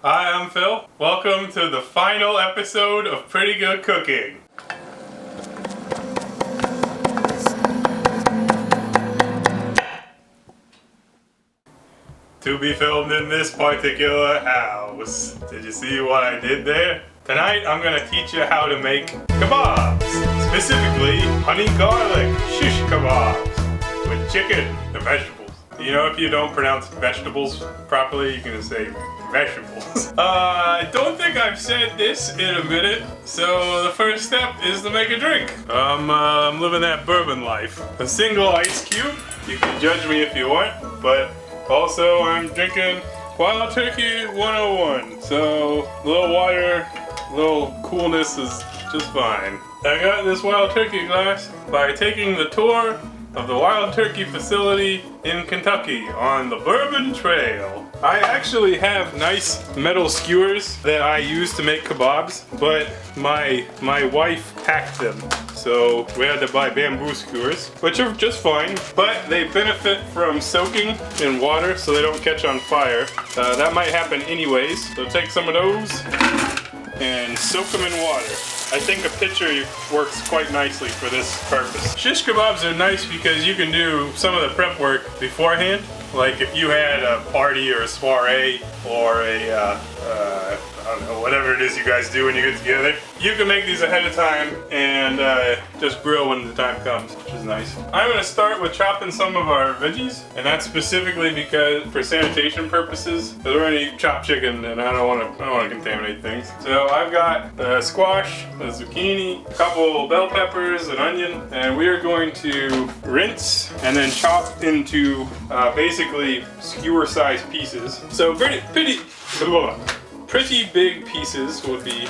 Hi, I'm Phil. Welcome to the final episode of Pretty Good Cooking. To be filmed in this particular house. Did you see what I did there? Tonight I'm going to teach you how to make kebabs. Specifically, honey garlic shish kebabs with chicken and vegetables. You know, if you don't pronounce vegetables properly, you can say vegetables. I don't think I've said this in a minute, so the first step is to make a drink. I'm living that bourbon life. A single ice cube. You can judge me if you want, but also I'm drinking Wild Turkey 101. So a little water, a little coolness is just fine. I got this Wild Turkey glass by taking the tour of the Wild Turkey facility in Kentucky on the Bourbon Trail. I actually have nice metal skewers that I use to make kebabs, but my wife hacked them. So we had to buy bamboo skewers, which are just fine, but they benefit from soaking in water so they don't catch on fire. That might happen anyways, so take some of those and soak them in water. I think a pitcher works quite nicely for this purpose. Shish kebabs are nice because you can do some of the prep work beforehand. Like if you had a party or a soiree or a, I don't know, whatever it is you guys do when you get together, you can make these ahead of time and just grill when the time comes, which is nice. I'm gonna start with chopping some of our veggies, and that's specifically because for sanitation purposes, because we're gonna eat chopped chicken and I don't wanna contaminate things. So I've got the squash, the zucchini, a couple bell peppers, an onion, and we are going to rinse and then chop into basically skewer-sized pieces. So pretty big pieces would be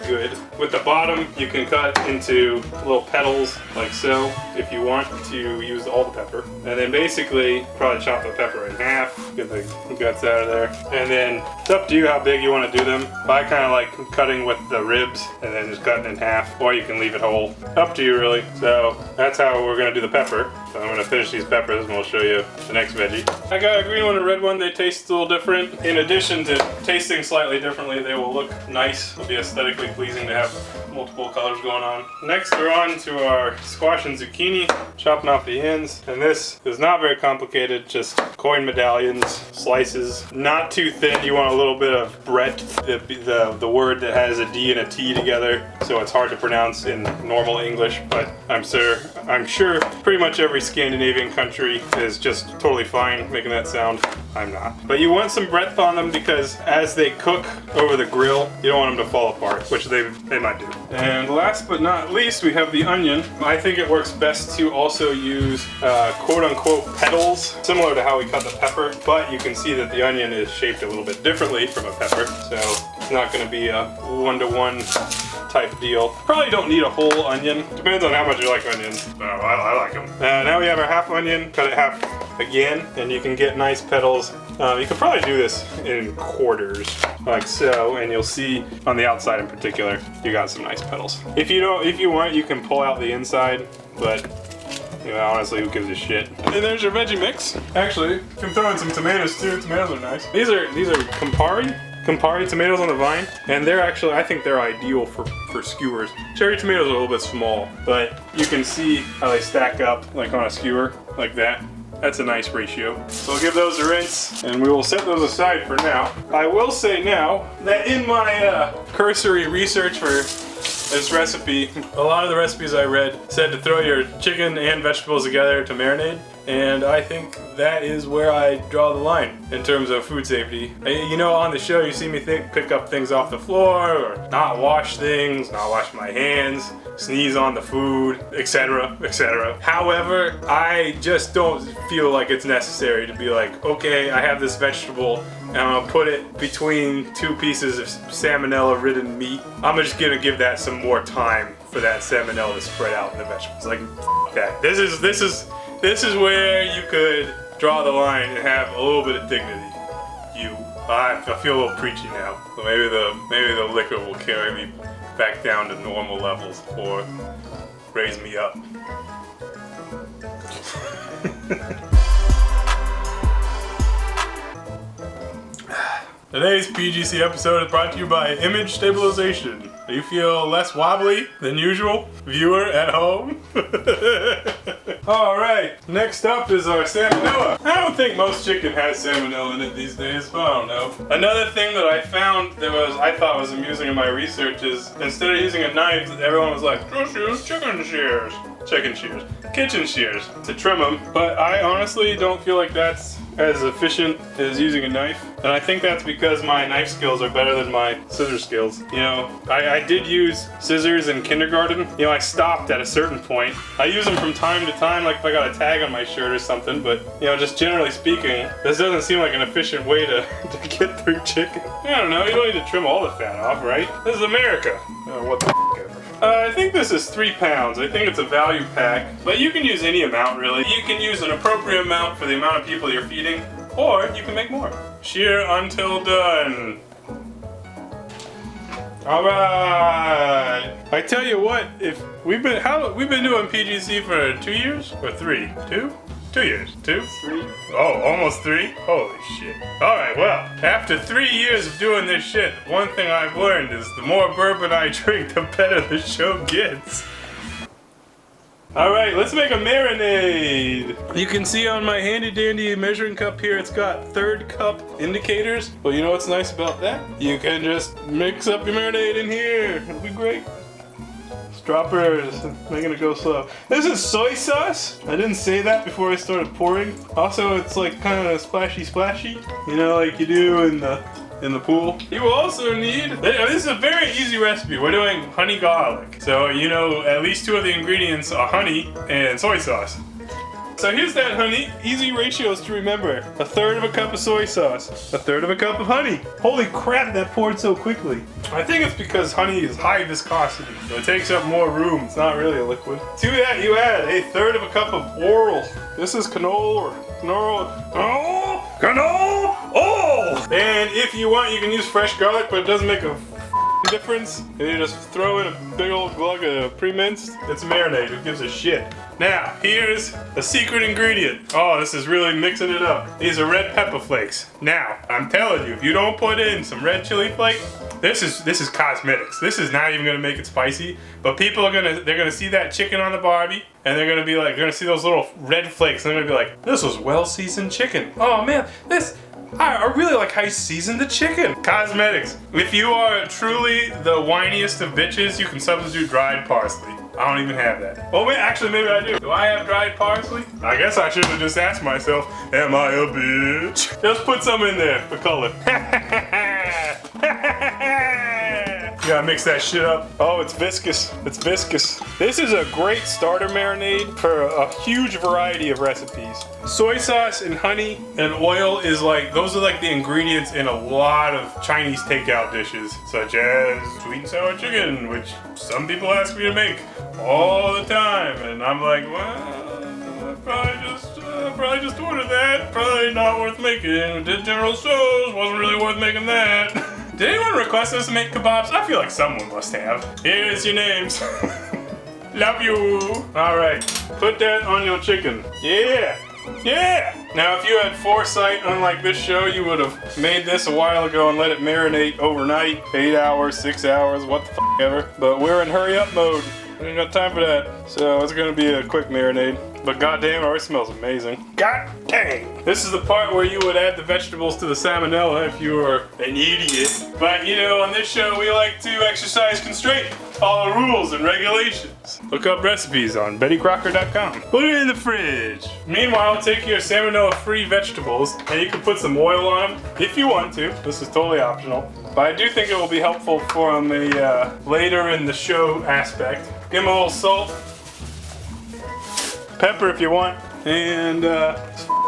good. With the bottom, you can cut into little petals like so if you want to use all the pepper. And then basically, probably chop the pepper in half, get the guts out of there. And then it's up to you how big you want to do them. I kind of like cutting with the ribs and then just cutting in half, or you can leave it whole. Up to you really. So that's how we're gonna do the pepper. So I'm gonna finish these peppers and we'll show you the next veggie. I got a green one and a red one. They taste a little different. In addition to tasting slightly differently, they will look nice. It'll be aesthetically pleasing to have multiple colors going on. Next we're on to our squash and zucchini, chopping off the ends. And this is not very complicated, just coin medallions, slices. Not too thin, you want a little bit of breadth, the word that has a D and a T together, so it's hard to pronounce in normal English, but I'm sure pretty much every Scandinavian country is just totally fine making that sound. I'm not. But you want some breadth on them because as they cook over the grill, you don't want them to fall apart, which they might do. And last but not least, we have the onion. I think it works best to also use quote-unquote petals, similar to how we cut the pepper, but you can see that the onion is shaped a little bit differently from a pepper, so it's not going to be a one-to-one type deal. Probably don't need a whole onion. Depends on how much you like onions. I like them. Now we have our half onion. Cut it half again, and you can get nice petals. You can probably do this in quarters, like so, and you'll see on the outside in particular, you got some nice petals. If you want, you can pull out the inside, but you know, honestly, who gives a shit? And there's your veggie mix. Actually, you can throw in some tomatoes too. Tomatoes are nice. These are Campari tomatoes on the vine, and they're actually, I think they're ideal for skewers. Cherry tomatoes are a little bit small, but you can see how they stack up like on a skewer, like that. That's a nice ratio. So I'll give those a rinse, and we will set those aside for now. I will say now that in my cursory research for this recipe, a lot of the recipes I read said to throw your chicken and vegetables together to marinade. And I think that is where I draw the line in terms of food safety. You know, on the show you see me pick up things off the floor, or not wash things, not wash my hands, sneeze on the food, etc., etc. However, I just don't feel like it's necessary to be like, okay, I have this vegetable and I'm gonna put it between two pieces of salmonella-ridden meat. I'm just gonna give that some more time for that salmonella to spread out in the vegetables. Like, that. This is where you could draw the line and have a little bit of dignity. I feel a little preachy now. So maybe the liquor will carry me back down to normal levels or raise me up. Today's PGC episode is brought to you by Image Stabilization. Do you feel less wobbly than usual, viewer at home? Alright, next up is our salmonella. I don't think most chicken has salmonella in it these days, but I don't know. Another thing that I found that I thought was amusing in my research is instead of using a knife, everyone was like, just use kitchen shears to trim them. But I honestly don't feel like that's as efficient as using a knife. And I think that's because my knife skills are better than my scissor skills. You know, I did use scissors in kindergarten. You know, I stopped at a certain point. I use them from time to time, like if I got a tag on my shirt or something, but you know, just generally speaking, this doesn't seem like an efficient way to get through chicken. I don't know, you don't need to trim all the fat off, right? This is America. Oh, what the f ever. I think this is 3 pounds. I think it's a value pack, but you can use any amount really. You can use an appropriate amount for the amount of people you're feeding, or you can make more. Shear until done. All right. I tell you what, if we've been doing PGC for 2 years or 3? 2? 2 years. 2? 3. Oh, almost 3? Holy shit. Alright, well, after 3 years of doing this shit, one thing I've learned is the more bourbon I drink, the better the show gets. Alright, let's make a marinade. You can see on my handy dandy measuring cup here, it's got 3rd cup indicators. Well, you know what's nice about that? You can just mix up your marinade in here. It'll be great. Droppers, making it go slow. This is soy sauce. I didn't say that before I started pouring. Also, it's like kind of splashy, you know, like you do in the pool. You will also need, this is a very easy recipe. We're doing honey garlic. So, you know, at least 2 of the ingredients are honey and soy sauce. So here's that honey. Easy ratios to remember. 1/3 of a cup of soy sauce. 1/3 of a cup of honey. Holy crap, that poured so quickly. I think it's because honey is high viscosity, so it takes up more room. It's not really a liquid. To that you add 1/3 of a cup of oil. This is canola oil. And if you want, you can use fresh garlic, but it doesn't make a difference. And you just throw in a big old glug of pre-minced. It's marinade. Who gives a shit? Now, here's the secret ingredient. Oh, this is really mixing it up. These are red pepper flakes. Now, I'm telling you, if you don't put in some red chili flake, this is cosmetics. This is not even gonna make it spicy, but people are they're gonna see that chicken on the barbie, and they're gonna be like, they're gonna see those little red flakes, and they're gonna be like, this was well-seasoned chicken. Oh man, I really like how you seasoned the chicken. Cosmetics. If you are truly the whiniest of bitches, you can substitute dried parsley. I don't even have that. Oh, actually, maybe I do. Do I have dried parsley? I guess I should have just asked myself, am I a bitch? Just put some in there for color. You gotta mix that shit up. Oh, it's viscous. It's viscous. This is a great starter marinade for a huge variety of recipes. Soy sauce and honey and oil is like, those are like the ingredients in a lot of Chinese takeout dishes, such as sweet and sour chicken, which some people ask me to make all the time. And I'm like, well, probably just ordered that. Probably not worth making. Did General Tso's, wasn't really worth making that. Did anyone request us to make kebabs? I feel like someone must have. Here's your names. Love you. All right, put that on your chicken. Yeah. Now, if you had foresight, unlike this show, you would have made this a while ago and let it marinate overnight. 8 hours, 6 hours, what the f ever. But we're in hurry up mode. We ain't got time for that. So it's gonna be a quick marinade. But goddamn, it already smells amazing. God dang! This is the part where you would add the vegetables to the salmonella if you were an idiot. But you know, on this show we like to exercise constraint, follow rules and regulations. Look up recipes on BettyCrocker.com. Put it in the fridge. Meanwhile, take your salmonella-free vegetables and you can put some oil on them if you want to. This is totally optional. But I do think it will be helpful from a later in the show aspect. Give them a little salt. Pepper if you want, and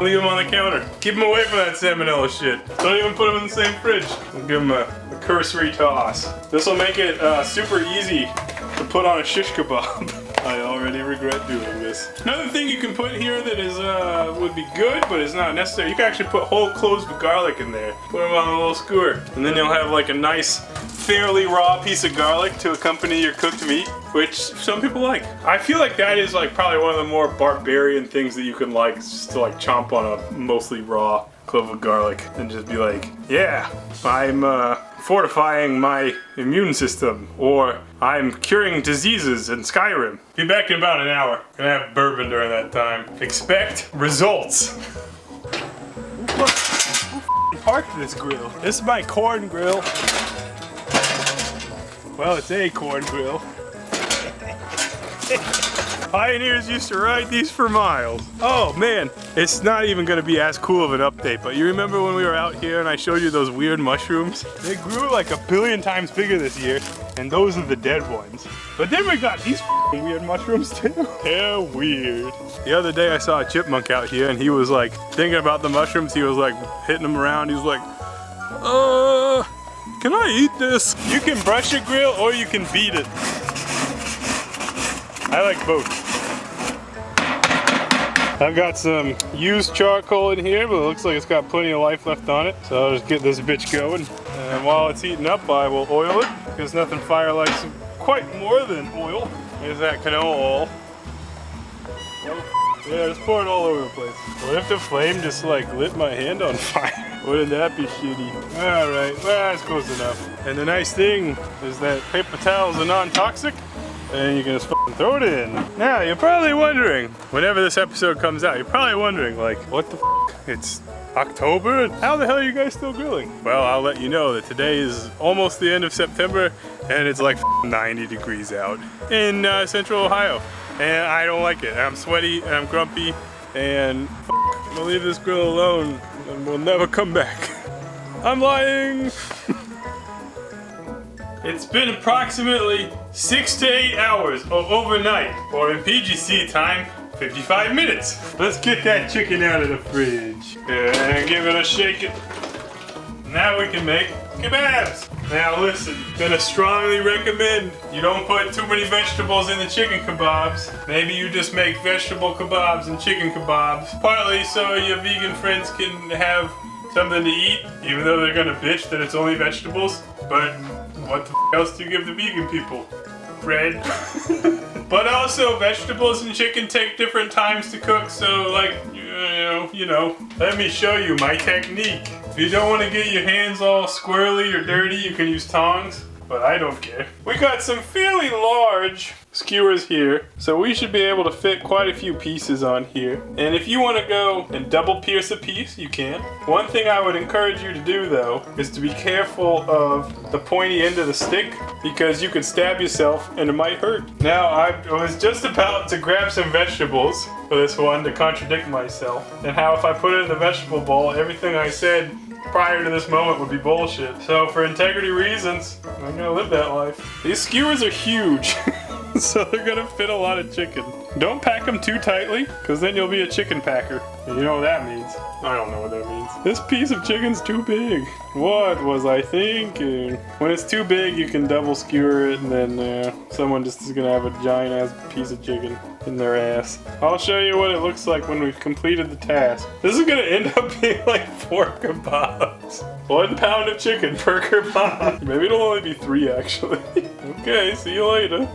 leave them on the counter. Keep them away from that salmonella shit. Don't even put them in the same fridge. We'll give them a cursory toss. This will make it super easy to put on a shish kebab. I already regret doing this. Another thing you can put here that is would be good, but is not necessary. You can actually put whole cloves of garlic in there. Put them on a little skewer, and then you'll have like a nice, fairly raw piece of garlic to accompany your cooked meat, which some people like. I feel like that is like probably one of the more barbarian things that you can like, just to like chomp on a mostly raw clove of garlic and just be like, yeah, I'm fortifying my immune system, or I'm curing diseases in Skyrim. Be back in about an hour. Gonna have bourbon during that time. Expect results. Who parked this grill? This is my corn grill. Well, it's a corn grill. Pioneers used to ride these for miles. Oh man, it's not even gonna be as cool of an update, but you remember when we were out here and I showed you those weird mushrooms? They grew like a billion times bigger this year, and those are the dead ones. But then we got these weird mushrooms too. They're weird. The other day I saw a chipmunk out here and he was like thinking about the mushrooms. He was like hitting them around. He was like, can I eat this? You can brush your grill or you can beat it. I like both. I've got some used charcoal in here, but it looks like it's got plenty of life left on it. So I'll just get this bitch going. And while it's heating up, I will oil it, because nothing fire likes quite more than oil. There's that canola oil. Yeah, just pour it all over the place. What if the flame just like lit my hand on fire? Wouldn't that be shitty? Alright, well, that's close enough. And the nice thing is that paper towels are non-toxic, and you can just fucking throw it in. Now, you're probably wondering, whenever this episode comes out, you're probably wondering, like, what the f? It's October? How the hell are you guys still grilling? Well, I'll let you know that today is almost the end of September, and it's like 90 degrees out in central Ohio. And I don't like it. I'm sweaty, and I'm grumpy, and I'm gonna leave this grill alone, and we'll never come back. I'm lying! It's been approximately 6 to 8 hours of overnight, or in PGC time, 55 minutes. Let's get that chicken out of the fridge and give it a shake. Now we can make kebabs. Now listen, gonna strongly recommend you don't put too many vegetables in the chicken kebabs. Maybe you just make vegetable kebabs and chicken kebabs, partly so your vegan friends can have something to eat, even though they're gonna bitch that it's only vegetables. But what the else do you give the vegan people? Bread. But also, vegetables and chicken take different times to cook, so like, you know. Let me show you my technique. If you don't want to get your hands all squirrely or dirty, you can use tongs, but I don't care. We got some fairly large skewers here, so we should be able to fit quite a few pieces on here. And if you want to go and double pierce a piece, you can. One thing I would encourage you to do though is to be careful of the pointy end of the stick, because you could stab yourself and it might hurt. Now I was just about to grab some vegetables for this one to contradict myself, and how if I put it in the vegetable bowl, everything I said prior to this moment would be bullshit. So for integrity reasons, I'm gonna live that life. These skewers are huge. So they're gonna fit a lot of chicken. Don't pack them too tightly, because then you'll be a chicken packer. And you know what that means. I don't know what that means. This piece of chicken's too big. What was I thinking? When it's too big, you can double skewer it, and then someone just is gonna have a giant ass piece of chicken in their ass. I'll show you what it looks like when we've completed the task. This is gonna end up being like 4 kebabs. 1 pound of chicken per kebab. Maybe it'll only be 3 actually. Okay, see you later.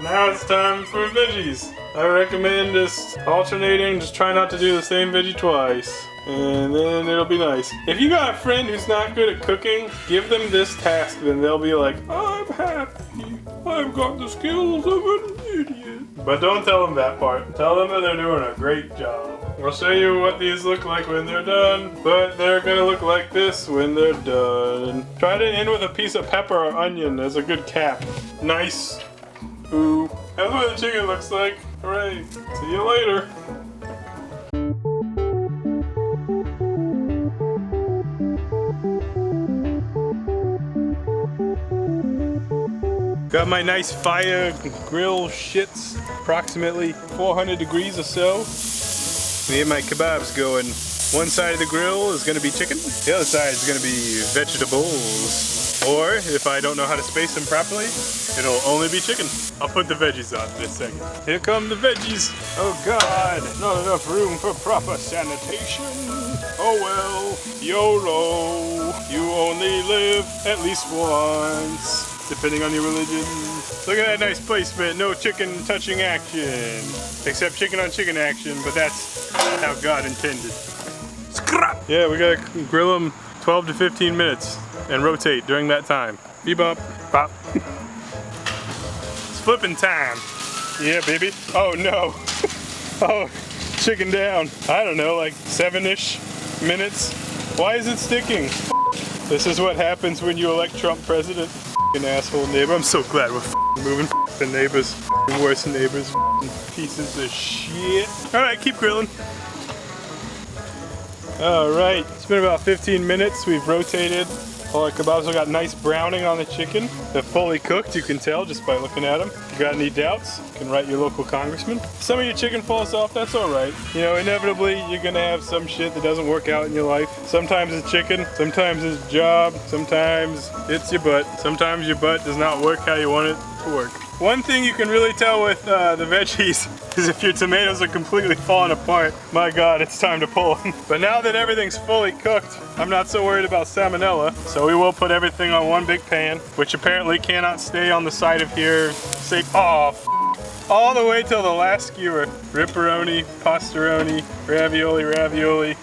Now it's time for veggies. I recommend just alternating, just try not to do the same veggie twice, and then it'll be nice. If you got a friend who's not good at cooking, give them this task, then they'll be like, I'm happy, I've got the skills of an idiot. But don't tell them that part. Tell them that they're doing a great job. I'll show you what these look like when they're done, but they're gonna look like this when they're done. Try to end with a piece of pepper or onion as a good cap. Nice. Ooh. That's what the chicken looks like. Alright, see you later. Got my nice fire grill shits, approximately 400 degrees or so. Me and my kebabs going. One side of the grill is gonna be chicken, the other side is gonna be vegetables. Or, if I don't know how to space them properly, it'll only be chicken. I'll put the veggies on in a second. Here come the veggies. Oh God, not enough room for proper sanitation. Oh well, YOLO. You only live at least once, depending on your religion. Look at that nice placement, no chicken touching action. Except chicken on chicken action, but that's how God intended. Yeah, we gotta grill them 12 to 15 minutes and rotate during that time. Bebop, bop. It's flipping time. Yeah, baby. Oh no. Oh, chicken down. I don't know, like 7-ish minutes. Why is it sticking? This is what happens when you elect Trump president. F***ing asshole neighbor. I'm so glad we're f***ing moving. The neighbors, worse neighbors, pieces of shit. All right, keep grilling. All right, it's been about 15 minutes. We've rotated. All our kebabs have got nice browning on the chicken. They're fully cooked, you can tell just by looking at them. If you got any doubts, you can write your local congressman. Some of your chicken falls off, that's all right. You know, inevitably, you're gonna have some shit that doesn't work out in your life. Sometimes it's chicken, sometimes it's a job, sometimes it's your butt. Sometimes your butt does not work how you want it to work. One thing you can really tell with the veggies is if your tomatoes are completely falling apart, my God, it's time to pull them. But now that everything's fully cooked, I'm not so worried about salmonella. So we will put everything on one big pan, which apparently cannot stay on the side of here. Say, oh, all the way till the last skewer. Ripperoni, pastaroni, ravioli, ravioli.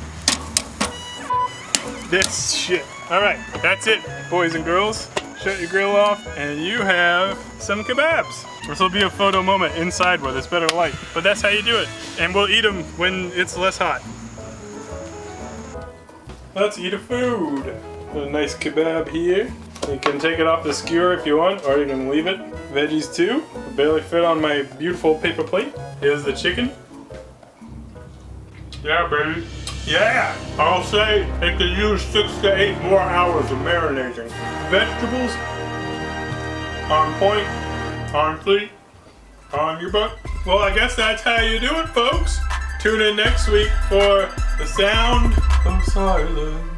This shit. All right, that's it, boys and girls. Shut your grill off and you have some kebabs. This will be a photo moment inside where there's better light, but that's how you do it. And we'll eat them when it's less hot. Let's eat a food. A nice kebab here. You can take it off the skewer if you want, or you can leave it. Veggies too. Barely fit on my beautiful paper plate. Here's the chicken. Yeah, baby. Yeah, I'll say it could use 6 to 8 more hours of marinating. Vegetables, on point, on fleek, on your butt. Well, I guess that's how you do it, folks. Tune in next week for the sound of silence.